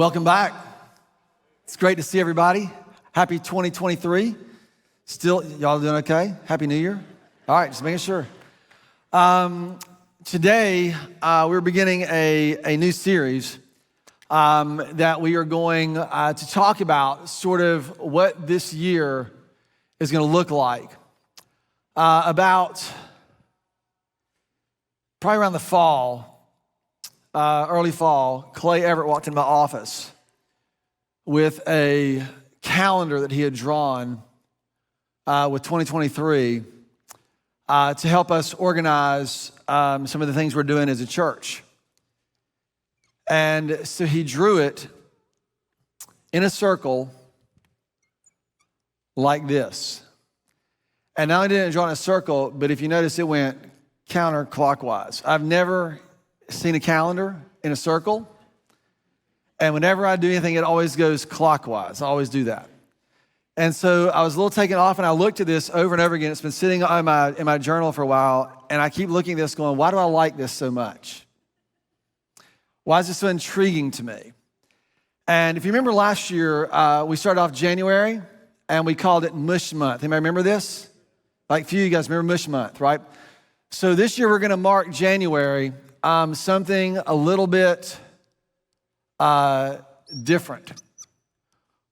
Welcome back. It's great to see everybody. Happy 2023. Still, y'all doing okay? Happy New Year. All right, just making sure. Today, we're beginning a new series that we are going to talk about sort of what this year is going to look like. About probably around the fall, early fall, Clay Everett walked into my office with a calendar that he had drawn with 2023 to help us organize some of the things we're doing as a church. And so he drew it in a circle like this. And not only did it draw in a circle, but if you notice, it went counterclockwise. I've never seen a calendar in a circle. And whenever I do anything, it always goes clockwise. I always do that. And so I was a little taken off, and I looked at this over and over again. It's been sitting in my journal for a while, and I keep looking at this going, why do I like this so much? Why is this so intriguing to me? And if you remember last year, we started off January, and we called it Mush Month. Anybody remember this? Like a few of you guys remember Mush Month, right? So this year we're going to mark January something a little bit different.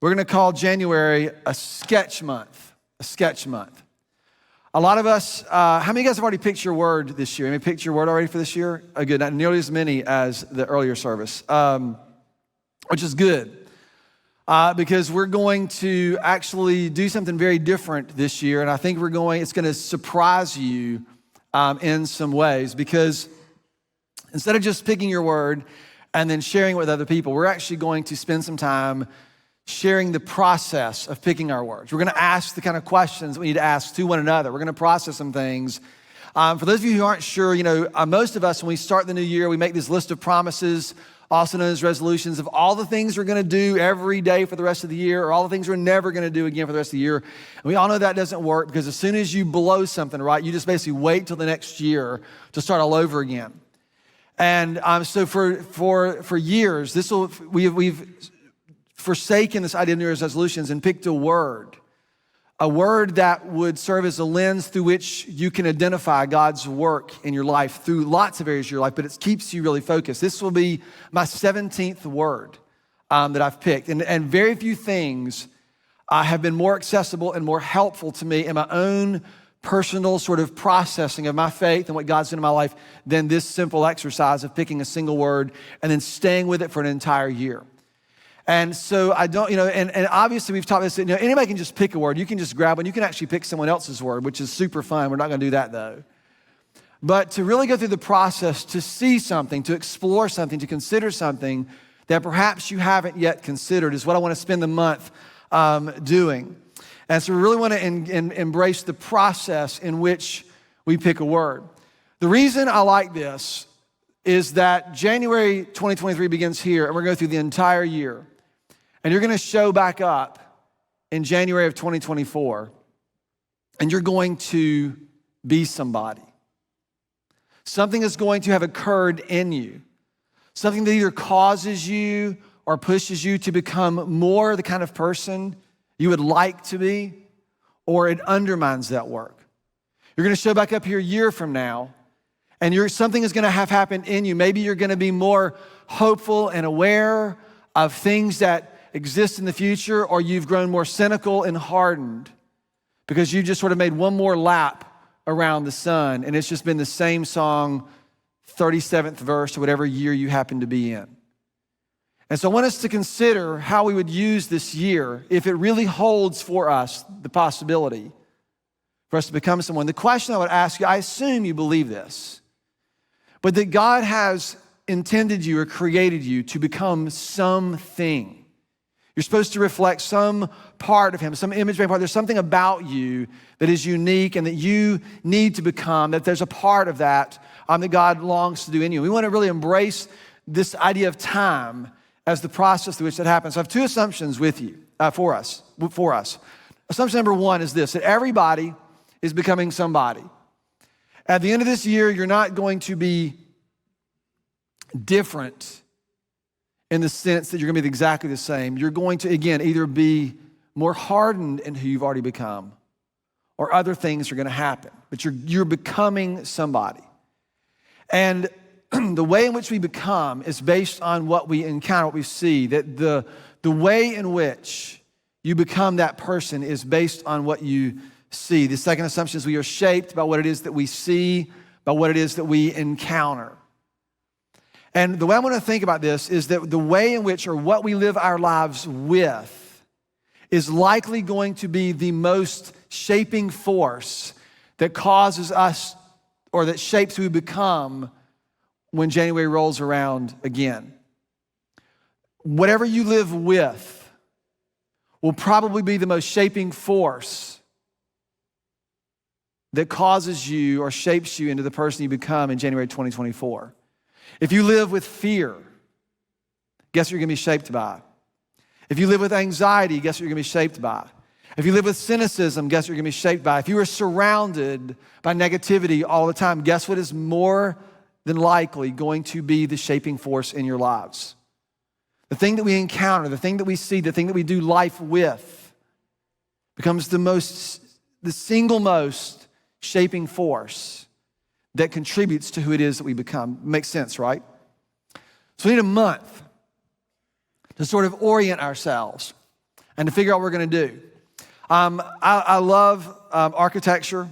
We're going to call January a sketch month, a sketch month. A lot of us, how many of you guys have already picked your word this year? Any picked your word already for this year? Oh, good, not nearly as many as the earlier service, which is good. Because we're going to actually do something very different this year, and I think it's going to surprise you in some ways, because instead of just picking your word and then sharing it with other people, we're actually going to spend some time sharing the process of picking our words. We're going to ask the kind of questions we need to ask to one another. We're going to process some things. For those of you who aren't sure, most of us, when we start the new year, we make this list of promises, also known as resolutions, of all the things we're going to do every day for the rest of the year, or all the things we're never going to do again for the rest of the year. And we all know that doesn't work, because as soon as you blow something, right, you just basically wait till the next year to start all over again. And so for years, we've forsaken this idea of New Year's resolutions and picked a word that would serve as a lens through which you can identify God's work in your life through lots of areas of your life, but it keeps you really focused. This will be my 17th word that I've picked. And very few things have been more accessible and more helpful to me in my own personal sort of processing of my faith and what God's done in my life than this simple exercise of picking a single word and then staying with it for an entire year. And so I don't, and obviously we've taught this, anybody can just pick a word. You can just grab one. You can actually pick someone else's word, which is super fun. We're not going to do that though. But to really go through the process, to see something, to explore something, to consider something that perhaps you haven't yet considered is what I want to spend the month doing. And so we really want to embrace the process in which we pick a word. The reason I like this is that January 2023 begins here, and we're going to go through the entire year. And you're going to show back up in January of 2024, and you're going to be somebody. Something is going to have occurred in you. Something that either causes you or pushes you to become more the kind of person you would like to be, or it undermines that work. You're going to show back up here a year from now, and something is going to have happened in you. Maybe you're going to be more hopeful and aware of things that exist in the future, or you've grown more cynical and hardened because you just sort of made one more lap around the sun, and it's just been the same song, 37th verse, or whatever year you happen to be in. And so I want us to consider how we would use this year if it really holds for us the possibility for us to become someone. The question I would ask you, I assume you believe this, but that God has intended you or created you to become something. You're supposed to reflect some part of Him, some image-bearing part. There's something about you that is unique and that you need to become, that there's a part of that that God longs to do in you. We want to really embrace this idea of time as the process through which that happens. So I have two assumptions with you, for us. Assumption number one is this, that everybody is becoming somebody. At the end of this year, you're not going to be different in the sense that you're gonna be exactly the same. You're going to, again, either be more hardened in who you've already become, or other things are gonna happen, but you're becoming somebody. And the way in which we become is based on what we encounter, what we see, that the way in which you become that person is based on what you see. The second assumption is we are shaped by what it is that we see, by what it is that we encounter. And the way I want to think about this is that the way in which, or what we live our lives with, is likely going to be the most shaping force that causes us, or that shapes who we become when January rolls around again. Whatever you live with will probably be the most shaping force that causes you or shapes you into the person you become in January 2024. If you live with fear, guess what you're gonna be shaped by? If you live with anxiety, guess what you're gonna be shaped by? If you live with cynicism, guess what you're gonna be shaped by? If you are surrounded by negativity all the time, guess what is more than likely going to be the shaping force in your lives? The thing that we encounter, the thing that we see, the thing that we do life with becomes the single most shaping force that contributes to who it is that we become. Makes sense, right? So we need a month to sort of orient ourselves and to figure out what we're gonna do. I love architecture.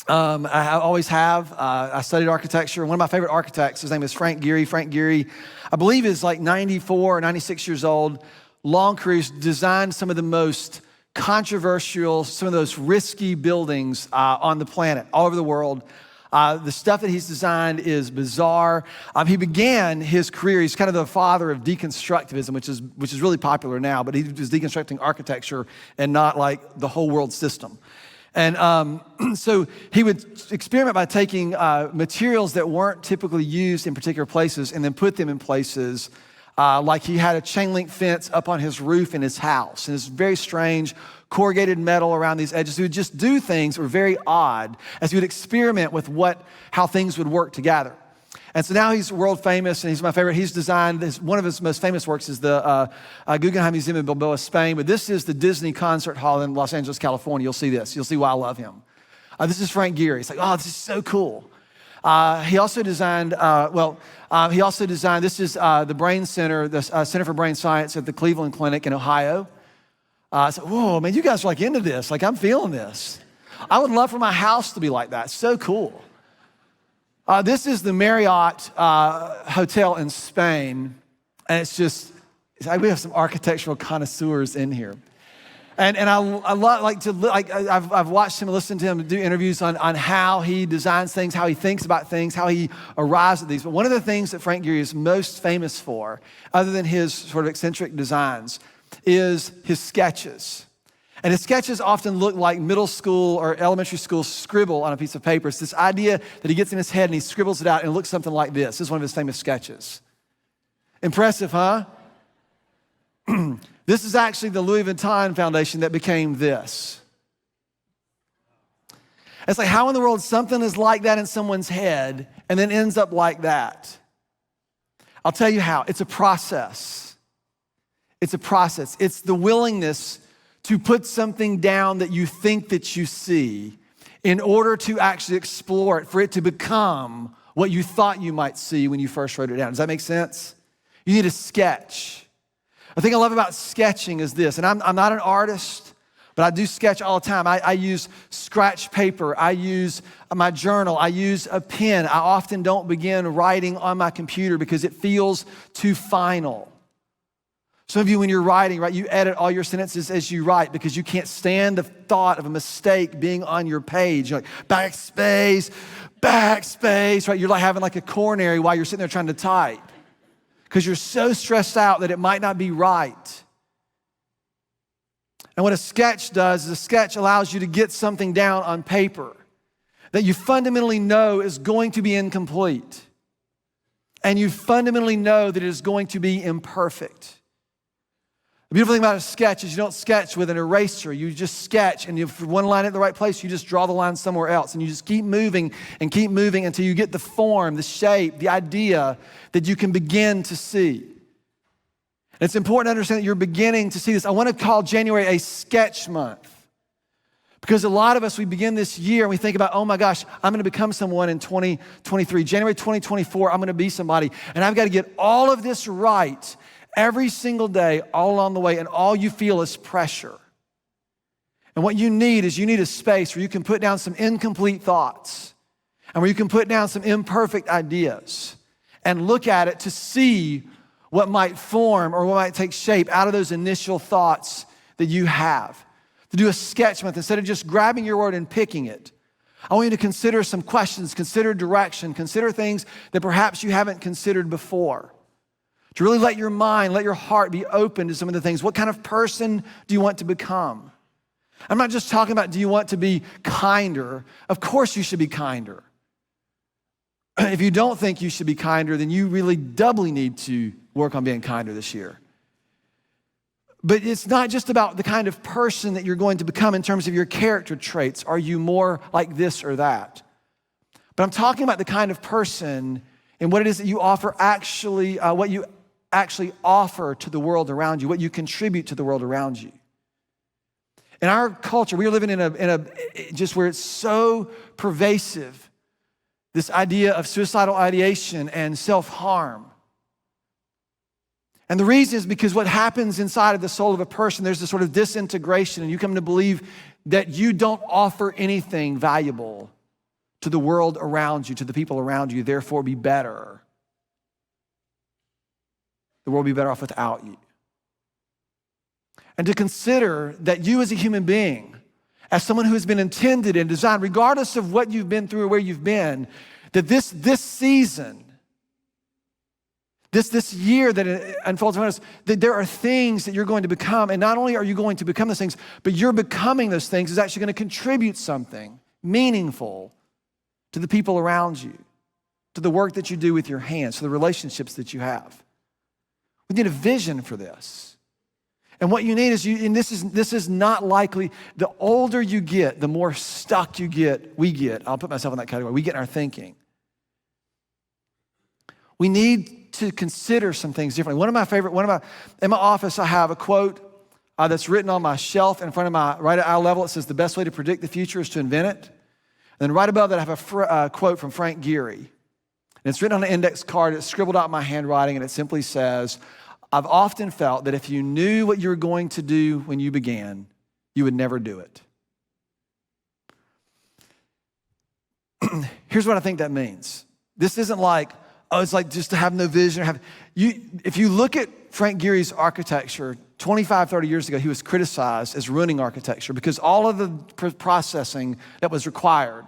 I always have. I studied architecture. One of my favorite architects, his name is Frank Gehry. Frank Gehry, I believe, is like 94 or 96 years old. Long career, designed some of the most controversial, some of those risky buildings on the planet, all over the world. The stuff that he's designed is bizarre. He began his career, he's kind of the father of deconstructivism, which is really popular now, but he was deconstructing architecture and not like the whole world system. And so he would experiment by taking materials that weren't typically used in particular places and then put them in places. Like he had a chain link fence up on his roof in his house. And it's very strange, corrugated metal around these edges. He would just do things that were very odd as he would experiment with how things would work together. And so now he's world famous, and he's my favorite. He's designed one of his most famous works is the Guggenheim Museum in Bilbao, Spain. But this is the Disney Concert Hall in Los Angeles, California. You'll see this. You'll see why I love him. This is Frank Gehry. It's like, oh, this is so cool. He also designed, this is the Brain Center, the Center for Brain Science at the Cleveland Clinic in Ohio. So, whoa, man, you guys are like into this. Like, I'm feeling this. I would love for my house to be like that. So cool. This is the Marriott Hotel in Spain. And we have some architectural connoisseurs in here. And I love I've watched him, listened to him do interviews on how he designs things, how he thinks about things, how he arrives at these. But one of the things that Frank Gehry is most famous for, other than his sort of eccentric designs, is his sketches. And his sketches often look like middle school or elementary school scribble on a piece of paper. It's this idea that he gets in his head and he scribbles it out and it looks something like this. This is one of his famous sketches. Impressive, huh? This is actually the Louis Vuitton Foundation that became this. It's like, how in the world something is like that in someone's head and then ends up like that? I'll tell you how. It's a process. It's a process. It's the willingness to put something down that you think that you see in order to actually explore it, for it to become what you thought you might see when you first wrote it down. Does that make sense? You need a sketch. The thing I love about sketching is this, and I'm not an artist, but I do sketch all the time. I use scratch paper. I use my journal. I use a pen. I often don't begin writing on my computer because it feels too final. Some of you, when you're writing, right, you edit all your sentences as you write because you can't stand the thought of a mistake being on your page. You're like, backspace, right? You're like having like a coronary while you're sitting there trying to type because you're so stressed out that it might not be right. And what a sketch does is a sketch allows you to get something down on paper that you fundamentally know is going to be incomplete. And you fundamentally know that it is going to be imperfect. The beautiful thing about a sketch is you don't sketch with an eraser. You just sketch, and if one line at the right place, you just draw the line somewhere else. And you just keep moving until you get the form, the shape, the idea that you can begin to see. It's important to understand that you're beginning to see this. I want to call January a sketch month. Because a lot of us, we begin this year and we think about, oh my gosh, I'm going to become someone in 2023. January 2024, I'm going to be somebody. And I've got to get all of this right every single day, all along the way. And all you feel is pressure. And what you need is a space where you can put down some incomplete thoughts and where you can put down some imperfect ideas and look at it to see what might form or what might take shape out of those initial thoughts that you have. To do a sketch month, instead of just grabbing your word and picking it, I want you to consider some questions, consider direction, consider things that perhaps you haven't considered before. To really let your mind, let your heart be open to some of the things. What kind of person do you want to become? I'm not just talking about, do you want to be kinder? Of course you should be kinder. If you don't think you should be kinder, then you really doubly need to work on being kinder this year. But it's not just about the kind of person that you're going to become in terms of your character traits. Are you more like this or that? But I'm talking about the kind of person and what it is that you offer what you actually offer to the world around you, what you contribute to the world around you. In our culture, we are living in a just where it's so pervasive, this idea of suicidal ideation and self-harm. And the reason is because what happens inside of the soul of a person, there's this sort of disintegration, and you come to believe that you don't offer anything valuable to the world around you, to the people around you, therefore be better. The world will be better off without you. And to consider that you as a human being, as someone who has been intended and designed, regardless of what you've been through or where you've been, that this season, this year that it unfolds around us, that there are things that you're going to become, and not only are you going to become those things, but you're becoming those things is actually going to contribute something meaningful to the people around you, to the work that you do with your hands, to the relationships that you have. We need a vision for this. And what you need is, and this is not likely, the older you get, the more stuck we get. I'll put myself in that category. We get in our thinking. We need to consider some things differently. In my office, I have a quote that's written on my shelf in front of my, right at eye level. It says, the best way to predict the future is to invent it. And then right above that, I have a quote from Frank Gehry. And it's written on an index card. It's scribbled out in my handwriting, and it simply says, I've often felt that if you knew what you were going to do when you began, you would never do it. Here's what I think that means. This isn't like, it's like just to have no vision. If you look at Frank Gehry's architecture, 25, 30 years ago, he was criticized as ruining architecture because all of the processing that was required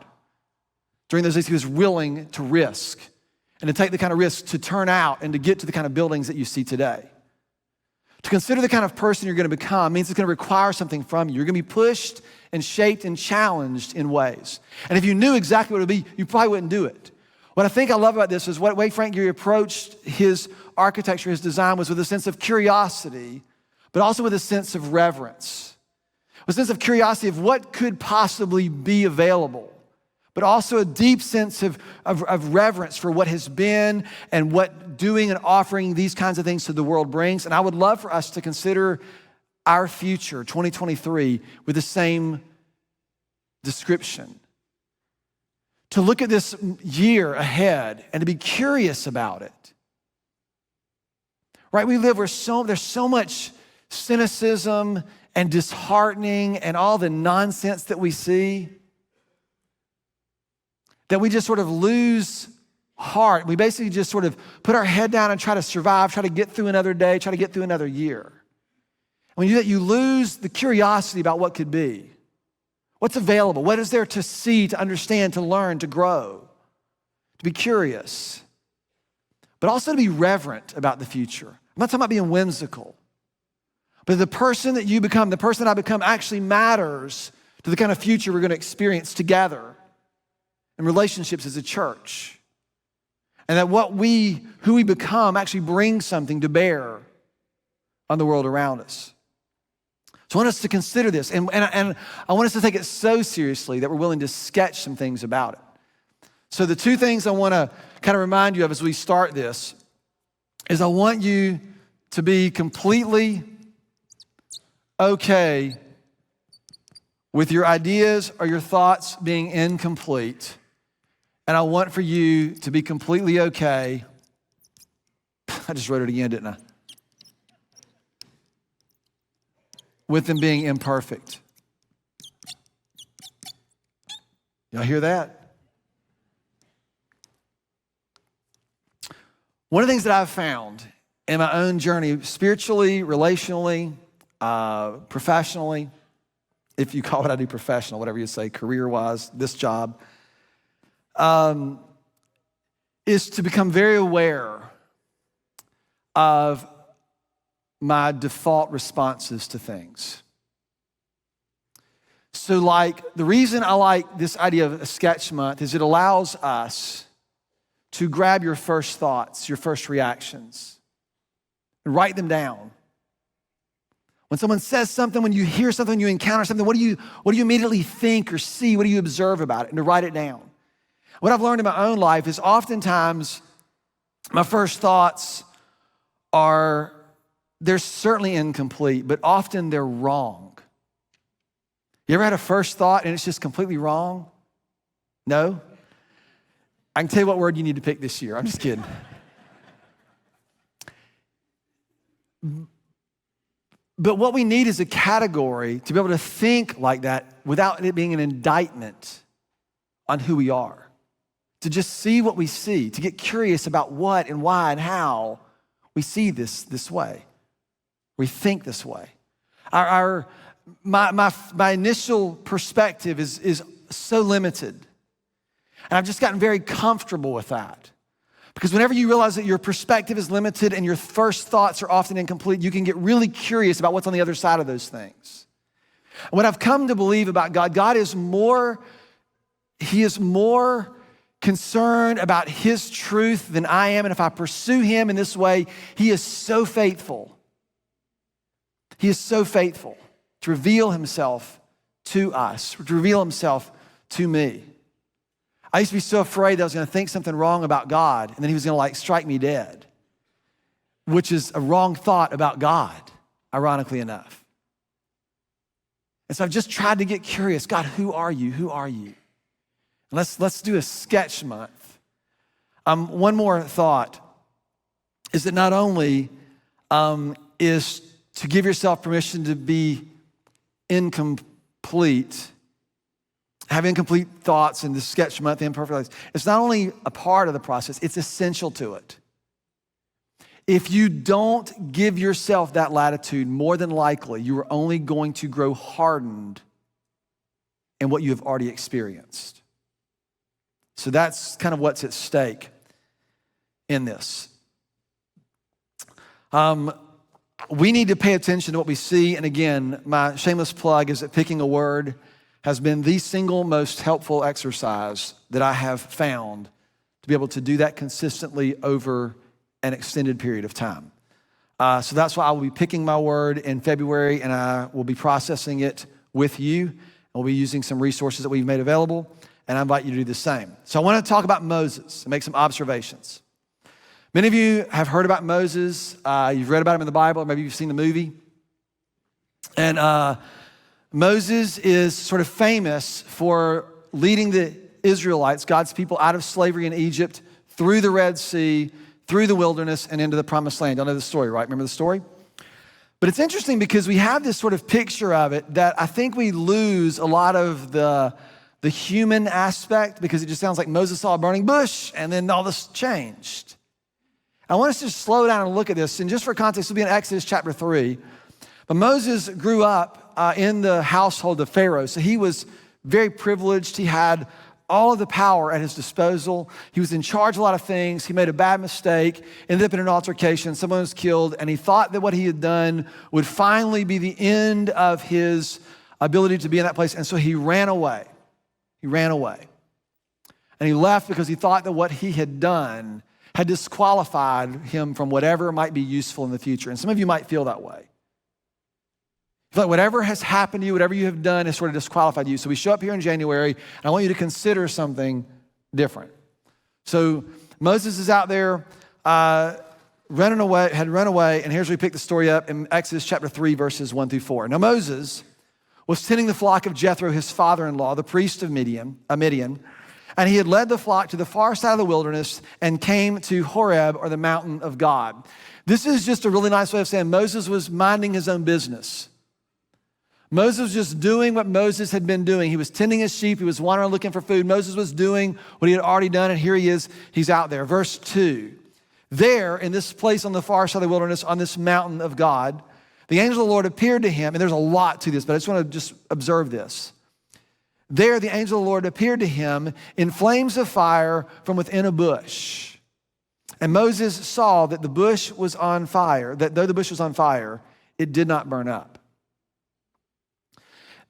during those days, he was willing to risk and to take the kind of risk to turn out and to get to the kind of buildings that you see today. To consider the kind of person you're going to become means it's going to require something from you. You're going to be pushed and shaped and challenged in ways. And if you knew exactly what it would be, you probably wouldn't do it. What I think I love about this is what way Frank Gehry approached his architecture, his design, was with a sense of curiosity, but also with a sense of reverence. A sense of curiosity of what could possibly be available, but also a deep sense of reverence for what has been and what doing and offering these kinds of things to the world brings. And I would love for us to consider our future, 2023, with the same description. To look at this year ahead and to be curious about it. Right? We live where there's so much cynicism and disheartening and all the nonsense that we see, that we just sort of lose heart. We basically just sort of put our head down and try to survive, try to get through another day, try to get through another year. When you do that, you lose the curiosity about what could be. What's available? What is there to see, to understand, to learn, to grow, to be curious, but also to be reverent about the future. I'm not talking about being whimsical, but the person that you become, the person that I become actually matters to the kind of future we're going to experience together in relationships as a church. And that who we become actually brings something to bear on the world around us. So I want us to consider this, and I want us to take it so seriously that we're willing to sketch some things about it. So the two things I want to kind of remind you of as we start this is I want you to be completely okay with your ideas or your thoughts being incomplete. And I want for you to be completely okay. I just wrote it again, didn't I? With them being imperfect. Y'all hear that? One of the things that I've found in my own journey, spiritually, relationally, professionally, if you call what I do professional, whatever you say, career-wise, this job, is to become very aware of my default responses to things. So like, the reason I like this idea of a sketch month is it allows us to grab your first thoughts, your first reactions, and write them down. When someone says something, when you hear something, when you encounter something, what do you immediately think or see? What do you observe about it? And to write it down. What I've learned in my own life is oftentimes my first thoughts they're certainly incomplete, but often they're wrong. You ever had a first thought and it's just completely wrong? No? I can tell you what word you need to pick this year. I'm just kidding. But what we need is a category to be able to think like that without it being an indictment on who we are. To just see what we see, to get curious about what and why and how we see this way. We think this way. My initial perspective is so limited. And I've just gotten very comfortable with that. Because whenever you realize that your perspective is limited and your first thoughts are often incomplete, you can get really curious about what's on the other side of those things. And what I've come to believe about God is He is more concerned about His truth than I am. And if I pursue Him in this way, He is so faithful. He is so faithful to reveal Himself to us, to reveal Himself to me. I used to be so afraid that I was going to think something wrong about God and then He was going to strike me dead, which is a wrong thought about God, ironically enough. And so I've just tried to get curious. God, who are you? Who are you? Let's do a sketch month. One more thought is that not only is to give yourself permission to be incomplete, have incomplete thoughts in the sketch month, imperfect lives. It's not only a part of the process, it's essential to it. If you don't give yourself that latitude, more than likely, you are only going to grow hardened in what you have already experienced. So that's kind of what's at stake in this. We need to pay attention to what we see. And again, my shameless plug is that picking a word has been the single most helpful exercise that I have found to be able to do that consistently over an extended period of time. So that's why I will be picking my word in February, and I will be processing it with you. And we'll be using some resources that we've made available, and I invite you to do the same. So I want to talk about Moses and make some observations. Many of you have heard about Moses. You've read about him in the Bible, or maybe you've seen the movie. And Moses is sort of famous for leading the Israelites, God's people, out of slavery in Egypt, through the Red Sea, through the wilderness, and into the Promised Land. Y'all know the story, right? Remember the story? But it's interesting because we have this sort of picture of it that I think we lose a lot of the human aspect, because it just sounds like Moses saw a burning bush and then all this changed. I want us to just slow down and look at this. And just for context, we'll be in Exodus chapter 3. But Moses grew up in the household of Pharaoh. So he was very privileged. He had all of the power at his disposal. He was in charge of a lot of things. He made a bad mistake, ended up in an altercation. Someone was killed. And he thought that what he had done would finally be the end of his ability to be in that place. And so he ran away. He ran away. And he left because he thought that what he had done had disqualified him from whatever might be useful in the future. And some of you might feel that way. You feel like whatever has happened to you, whatever you have done has sort of disqualified you. So we show up here in January, and I want you to consider something different. So Moses is out there had run away, and here's where we pick the story up in Exodus chapter 3, verses 1 through 4. Now Moses was tending the flock of Jethro, his father-in-law, the priest of Midian, and he had led the flock to the far side of the wilderness and came to Horeb, or the mountain of God. This is just a really nice way of saying Moses was minding his own business. Moses was just doing what Moses had been doing. He was tending his sheep. He was wandering around looking for food. Moses was doing what he had already done, and here he is. He's out there. Verse 2. There, in this place on the far side of the wilderness, on this mountain of God, the angel of the Lord appeared to him, and there's a lot to this, but I just want to just observe this. There, the angel of the Lord appeared to him in flames of fire from within a bush. And Moses saw that the bush was on fire, that though the bush was on fire, it did not burn up.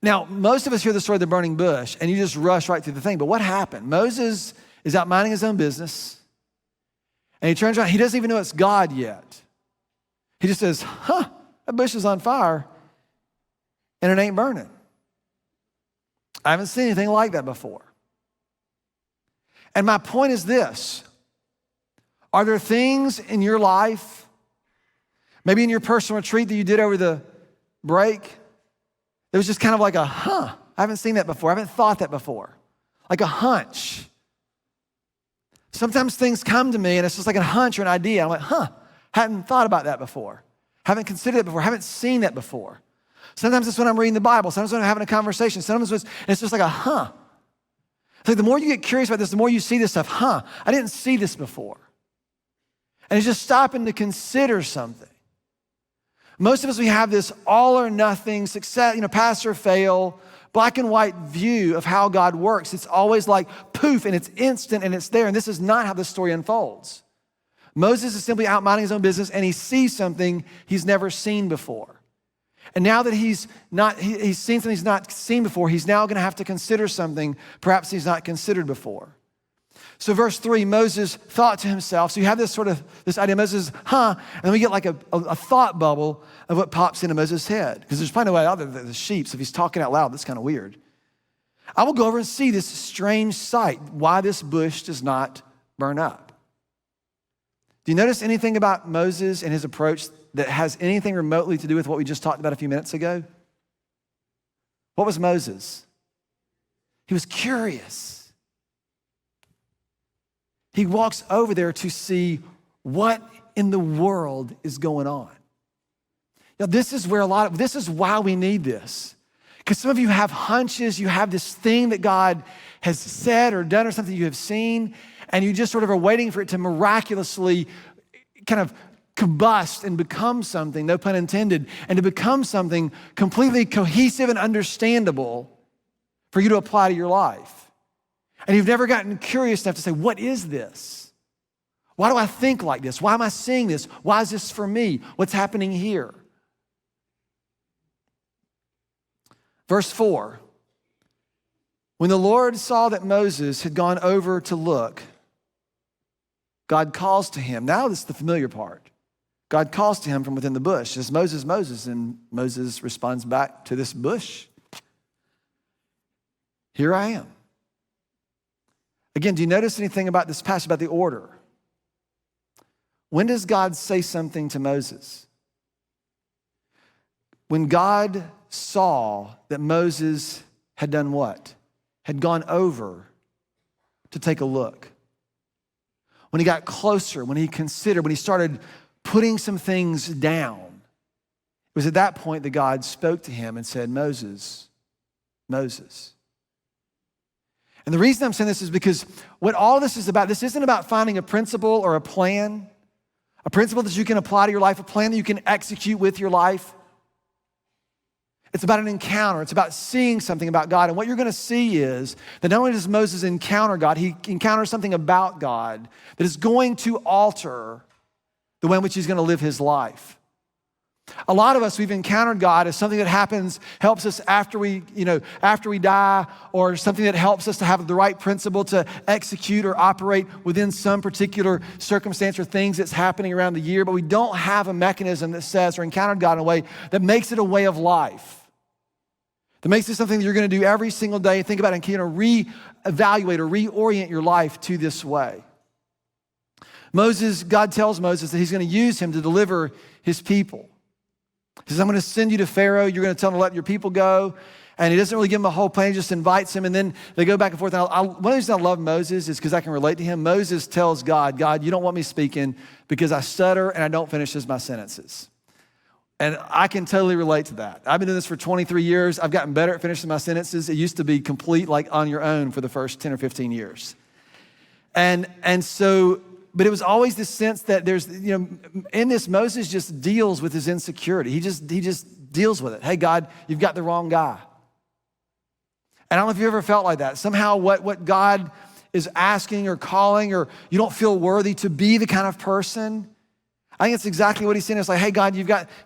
Now, most of us hear the story of the burning bush, and you just rush right through the thing. But what happened? Moses is out minding his own business, and he turns around. He doesn't even know it's God yet. He just says, that bush is on fire, and it ain't burning. I haven't seen anything like that before. And my point is this. Are there things in your life, maybe in your personal retreat that you did over the break, it was just kind of like I haven't seen that before. I haven't thought that before. Like a hunch. Sometimes things come to me and it's just like a hunch or an idea. I'm like, hadn't thought about that before. Haven't considered it before. Haven't seen that before. Sometimes it's when I'm reading the Bible. Sometimes when I'm having a conversation. Sometimes it's just like It's like the more you get curious about this, the more you see this stuff. I didn't see this before. And it's just stopping to consider something. Most of us, we have this all or nothing, success, pass or fail, black and white view of how God works. It's always like poof, and it's instant, and it's there. And this is not how the story unfolds. Moses is simply out minding his own business, and he sees something he's never seen before. And now that he's seen something he's not seen before, he's now going to have to consider something perhaps he's not considered before. So verse 3, Moses thought to himself. So you have this idea, Moses, and then we get like a thought bubble of what pops into Moses' head. Because there's probably no way out there that the sheep, so if he's talking out loud, that's kind of weird. I will go over and see this strange sight, why this bush does not burn up. Do you notice anything about Moses and his approach that has anything remotely to do with what we just talked about a few minutes ago? What was Moses? He was curious. He walks over there to see what in the world is going on. Now, this is why we need this. Because some of you have hunches, you have this thing that God has said or done or something you have seen, and you just sort of are waiting for it to miraculously kind of combust and become something, no pun intended, and to become something completely cohesive and understandable for you to apply to your life. And you've never gotten curious enough to say, what is this? Why do I think like this? Why am I seeing this? Why is this for me? What's happening here? Verse 4, when the Lord saw that Moses had gone over to look, God calls to him. Now this is the familiar part. God calls to him from within the bush. Says, Moses, Moses. And Moses responds back to this bush. Here I am. Again, do you notice anything about this passage, about the order? When does God say something to Moses? When God saw that Moses had done what? Had gone over to take a look. When he got closer, when he considered, when he started putting some things down, it was at that point that God spoke to him and said, Moses, Moses. And the reason I'm saying this is because what all this is about, this isn't about finding a principle or a plan, a principle that you can apply to your life, a plan that you can execute with your life. It's about an encounter. It's about seeing something about God. And what you're going to see is that not only does Moses encounter God, he encounters something about God that is going to alter the way in which he's going to live his life. A lot of us, we've encountered God as something that happens, helps us after we die, or something that helps us to have the right principle to execute or operate within some particular circumstance or things that's happening around the year, but we don't have a mechanism that says, or encountered God in a way that makes it a way of life, that makes it something that you're going to do every single day, think about it, and reevaluate or reorient your life to this way. God tells Moses that he's going to use him to deliver his people. He says, I'm going to send you to Pharaoh. You're going to tell him to let your people go. And he doesn't really give him a whole plan. He just invites him. And then they go back and forth. And one of the reasons I love Moses is because I can relate to him. Moses tells God, you don't want me speaking because I stutter and I don't finish my sentences. And I can totally relate to that. I've been doing this for 23 years. I've gotten better at finishing my sentences. It used to be complete, like on your own for the first 10 or 15 years. And so, but it was always this sense that there's, in this, Moses just deals with his insecurity. He just deals with it. Hey, God, you've got the wrong guy. And I don't know if you ever felt like that. Somehow what God is asking or calling, or you don't feel worthy to be the kind of person. I think it's exactly what he's saying. It's like, hey, God,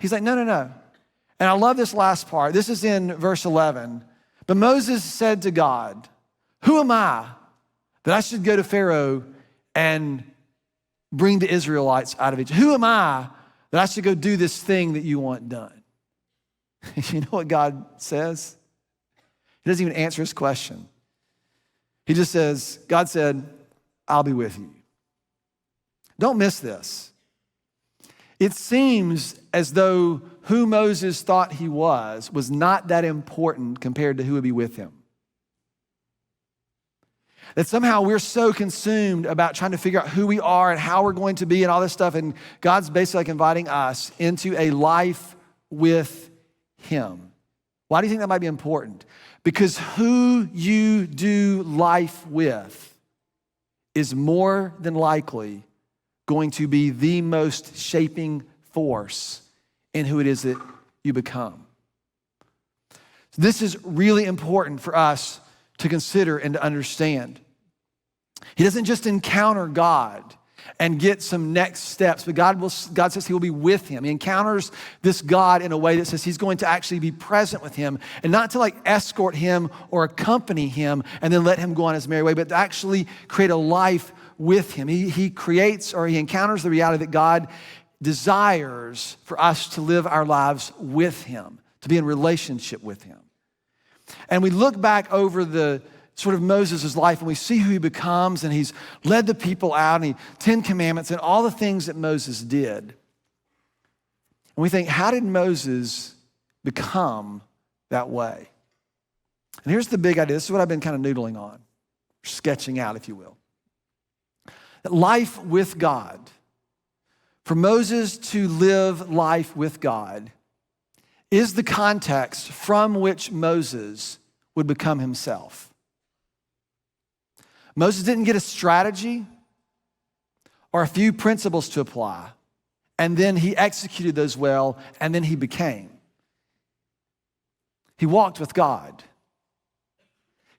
he's like, no. And I love this last part. This is in verse 11. But Moses said to God, who am I that I should go to Pharaoh and bring the Israelites out of Egypt? Who am I that I should go do this thing that you want done? You know what God says? He doesn't even answer his question. He just says, God said, I'll be with you. Don't miss this. It seems as though who Moses thought he was not that important compared to who would be with him. That somehow we're so consumed about trying to figure out who we are and how we're going to be and all this stuff, and God's basically like inviting us into a life with him. Why do you think that might be important? Because who you do life with is more than likely going to be the most shaping force in who it is that you become. This is really important for us to consider and to understand. He doesn't just encounter God and get some next steps, but God says he will be with him. He encounters this God in a way that says he's going to actually be present with him, and not to like escort him or accompany him and then let him go on his merry way, but to actually create a life with him. He creates, or he encounters the reality that God desires for us to live our lives with him, to be in relationship with him. And we look back over the sort of Moses' life and we see who he becomes, and he's led the people out, and 10 commandments and all the things that Moses did. And we think, how did Moses become that way? And here's the big idea. This is what I've been kind of noodling on, sketching out, if you will. That life with God, for Moses to live life with God, is the context from which Moses would become himself. Moses didn't get a strategy or a few principles to apply, and then he executed those well, and then he became. He walked with God.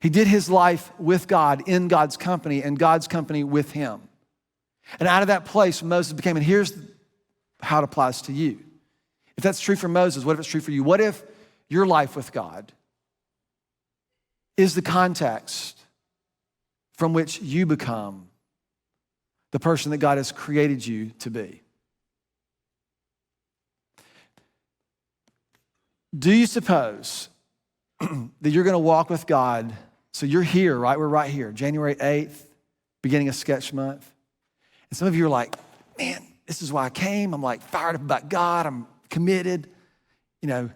He did his life with God, in God's company, and God's company with him. And out of that place, Moses became, and here's how it applies to you. If that's true for Moses, what if it's true for you? What if your life with God is the context from which you become the person that God has created you to be? Do you suppose that you're going to walk with God? So you're here, right? We're right here, January 8th, beginning of Sketch Month. And some of you are like, man, this is why I came. I'm like fired up about God. I'm committed. Do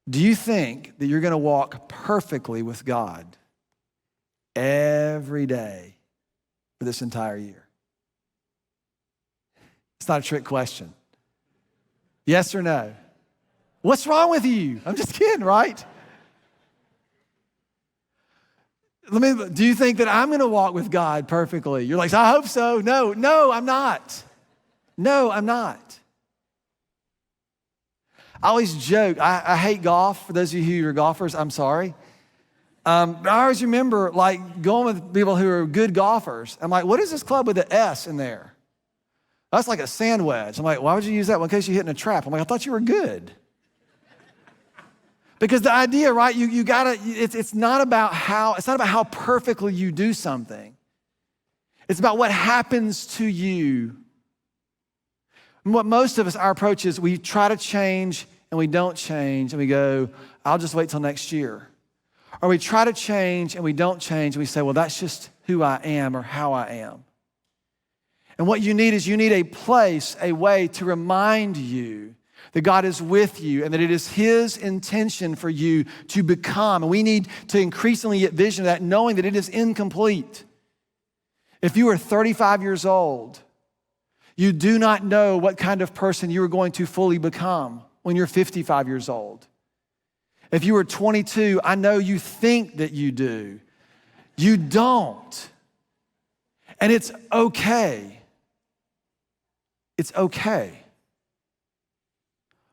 you think that you're going to walk perfectly with God every day for this entire year? It's not a trick question. Yes or no? What's wrong with you? I'm just kidding, right? Do you think that I'm going to walk with God perfectly? You're like, I hope so. No, I'm not. No, I'm not. I always joke, I hate golf. For those of you who are golfers, I'm sorry. But I always remember like going with people who are good golfers. I'm like, what is this club with the S in there? That's like a sand wedge. I'm like, why would you use that one? In case you hit in a trap. I'm like, I thought you were good. Because the idea, right, you gotta, it's not about how perfectly you do something. It's about what happens to you. And what most of us, our approach is we try to change and we don't change, and we go, I'll just wait till next year. Or we try to change and we don't change, and we say, well, that's just who I am or how I am. And what you need is you need a place, a way to remind you that God is with you and that it is his intention for you to become. And we need to increasingly get vision of that, knowing that it is incomplete. If you are 35 years old, you do not know what kind of person you are going to fully become when you're 55 years old. If you are 22, I know you think that you do. You don't. And it's okay. It's okay.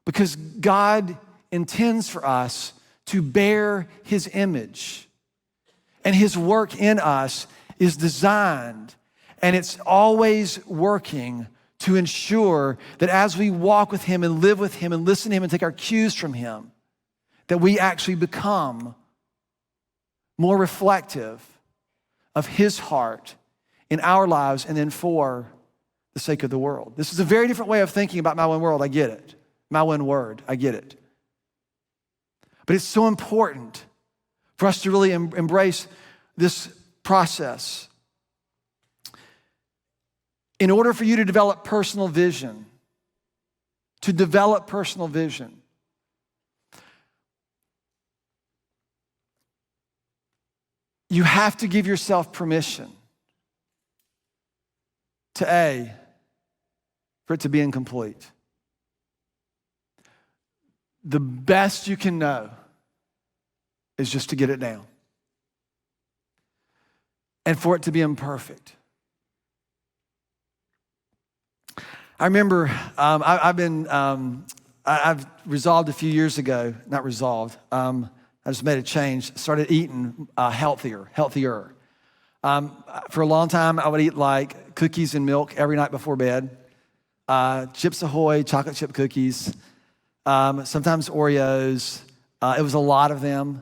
Because God intends for us to bear his image. And his work in us is designed, and it's always working to ensure that as we walk with him and live with him and listen to him and take our cues from him, that we actually become more reflective of his heart in our lives and then for the sake of the world. This is a very different way of thinking about my one world. I get it. My one word. I get it. But it's so important for us to really embrace this process. In order for you to develop personal vision, you have to give yourself permission to for it to be incomplete. The best you can know is just to get it down. And for it to be imperfect. I remember I've resolved a few years ago, not resolved, I just made a change, started eating healthier. For a long time, I would eat like cookies and milk every night before bed, Chips Ahoy, chocolate chip cookies, sometimes Oreos. It was a lot of them,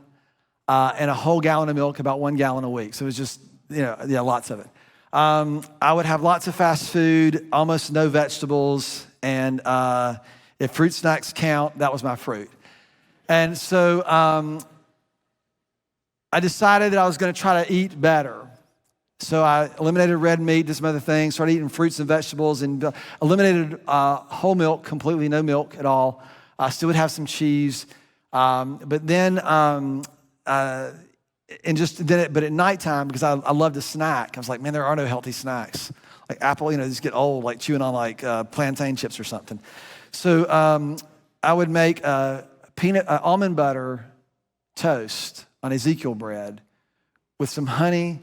and a whole gallon of milk, about 1 gallon a week. So it was just, lots of it. I would have lots of fast food, almost no vegetables, and if fruit snacks count, that was my fruit. And so I decided that I was going to try to eat better. So I eliminated red meat, did some other things, started eating fruits and vegetables, and eliminated whole milk completely, no milk at all. I still would have some cheese, but then but at nighttime, because I loved to snack, I was like, man, there are no healthy snacks. Like apple, just get old, like chewing on like plantain chips or something. So I would make almond butter toast on Ezekiel bread with some honey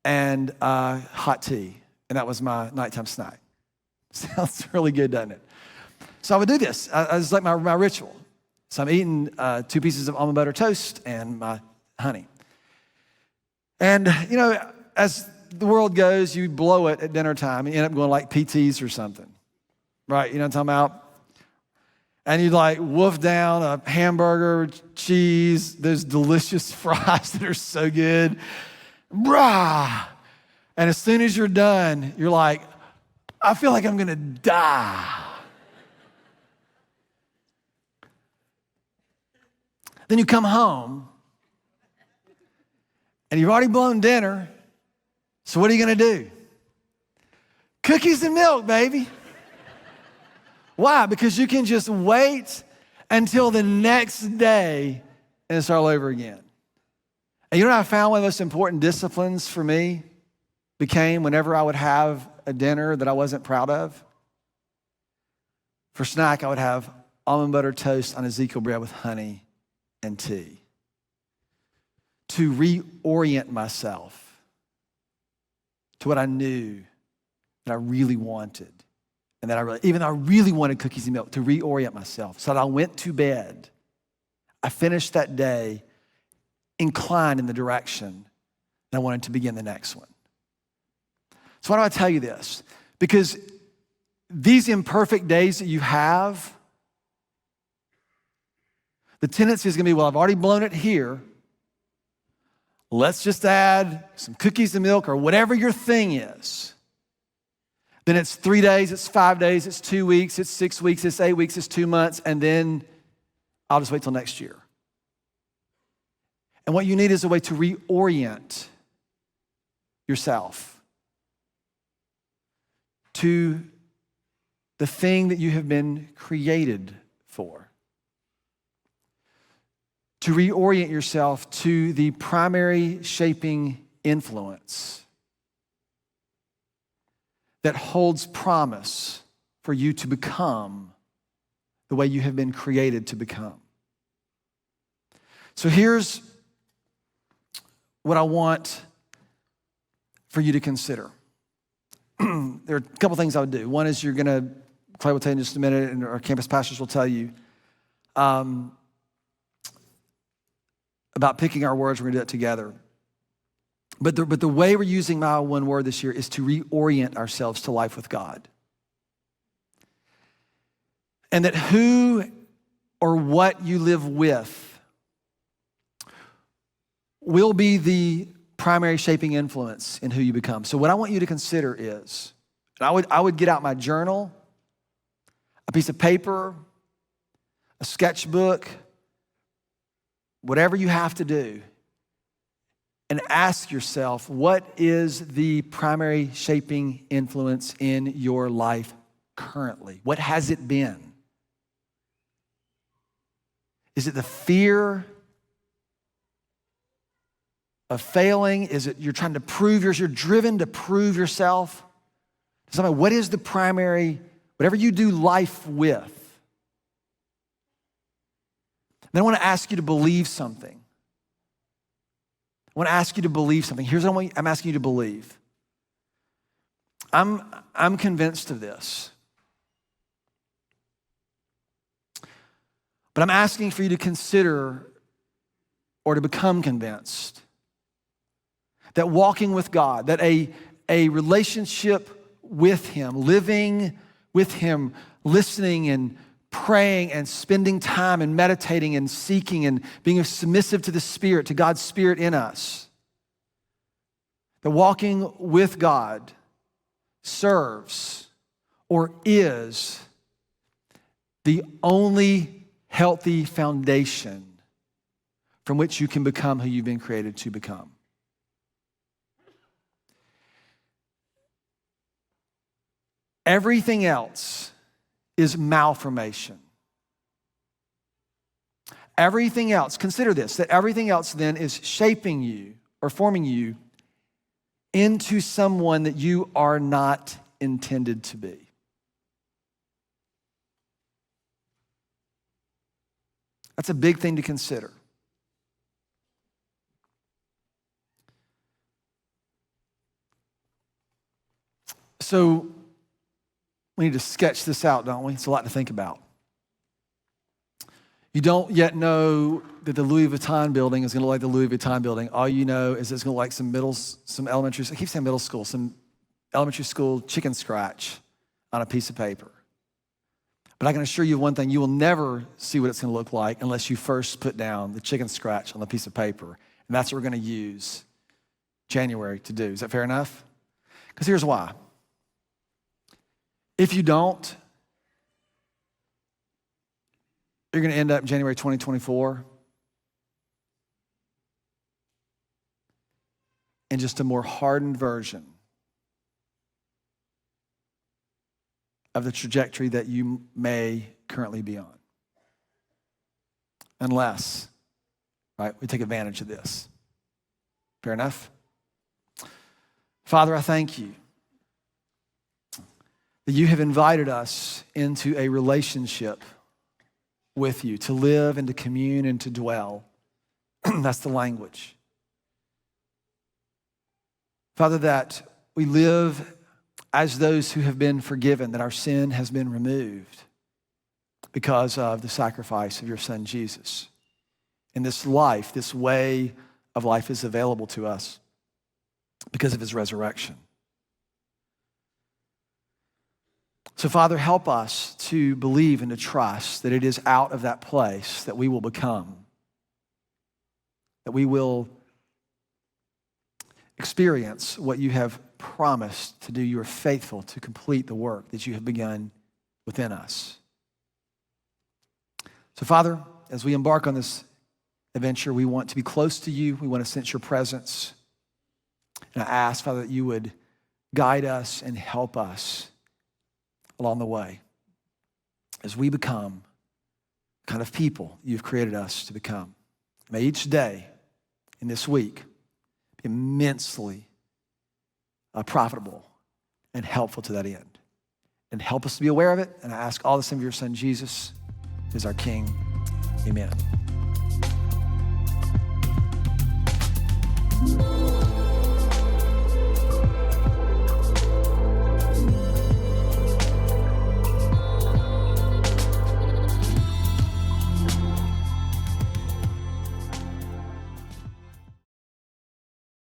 and hot tea. And that was my nighttime snack. Sounds really good, doesn't it? So I would do this. It was like my ritual. So I'm eating 2 pieces of almond butter toast and my honey. And, as the world goes, you blow it at dinner time and you end up going like PTs or something, right? You know what I'm talking about? And you like wolf down a hamburger, cheese, those delicious fries that are so good. Brah! And as soon as you're done, you're like, I feel like I'm gonna die. Then you come home and you've already blown dinner. So what are you gonna do? Cookies and milk, baby. Why? Because you can just wait until the next day and start all over again. And you know what I found one of the most important disciplines for me became whenever I would have a dinner that I wasn't proud of? For snack, I would have almond butter toast on Ezekiel bread with honey and tea. To reorient myself to what I knew that I really wanted. And that I really wanted cookies and milk, to reorient myself. So that I went to bed. I finished that day inclined in the direction that I wanted to begin the next one. So why do I tell you this? Because these imperfect days that you have, the tendency is gonna be, well, I've already blown it here. Let's just add some cookies and milk or whatever your thing is. Then it's 3 days, it's 5 days, it's 2 weeks, it's 6 weeks, it's 8 weeks, it's 2 months, and then I'll just wait till next year. And what you need is a way to reorient yourself. to the thing that you have been created for. To reorient yourself to the primary shaping influence that holds promise for you to become the way you have been created to become. So here's what I want for you to consider. There are a couple things I would do. One is Clay will tell you in just a minute, and our campus pastors will tell you about picking our words. We're going to do that together. But the way we're using my one word this year is to reorient ourselves to life with God. And that who or what you live with will be the primary shaping influence in who you become. So what I want you to consider is, and I would get out my journal, a piece of paper, a sketchbook, whatever you have to do, and ask yourself, what is the primary shaping influence in your life currently? What has it been? Is it the fear of failing? Is it you're trying to prove you're driven to prove yourself? What is the primary, whatever you do life with? Then I want to ask you to believe something. I want to ask you to believe something. Here's what I'm asking you to believe. I'm convinced of this. But I'm asking for you to consider or to become convinced that walking with God, that a relationship with Him, living with Him, listening and praying and spending time and meditating and seeking and being submissive to the Spirit, to God's Spirit in us, that walking with God serves or is the only healthy foundation from which you can become who you've been created to become. Everything else is malformation. Everything else, consider this, that everything else then is shaping you or forming you into someone that you are not intended to be. That's a big thing to consider. So we need to sketch this out, don't we? It's a lot to think about. You don't yet know that the Louis Vuitton building is going to look like the Louis Vuitton building. All you know is it's going to look like some elementary, I keep saying middle school, some elementary school chicken scratch on a piece of paper. But I can assure you one thing, you will never see what it's going to look like unless you first put down the chicken scratch on the piece of paper. And that's what we're going to use January to do. Is that fair enough? Because here's why. If you don't, you're going to end up in January 2024 in just a more hardened version of the trajectory that you may currently be on. Unless, right, we take advantage of this. Fair enough? Father, I thank you that you have invited us into a relationship with you, to live and to commune and to dwell. That's the language. Father, that we live as those who have been forgiven, that our sin has been removed because of the sacrifice of your Son, Jesus. And this life, this way of life is available to us because of his resurrection. So, Father, help us to believe and to trust that it is out of that place that we will become, that we will experience what you have promised to do. You are faithful to complete the work that you have begun within us. So, Father, as we embark on this adventure, we want to be close to you. We want to sense your presence. And I ask, Father, that you would guide us and help us along the way as we become the kind of people you've created us to become. May each day in this week be immensely profitable and helpful to that end. And help us to be aware of it. And I ask all this in your son, Jesus, who is our King. Amen.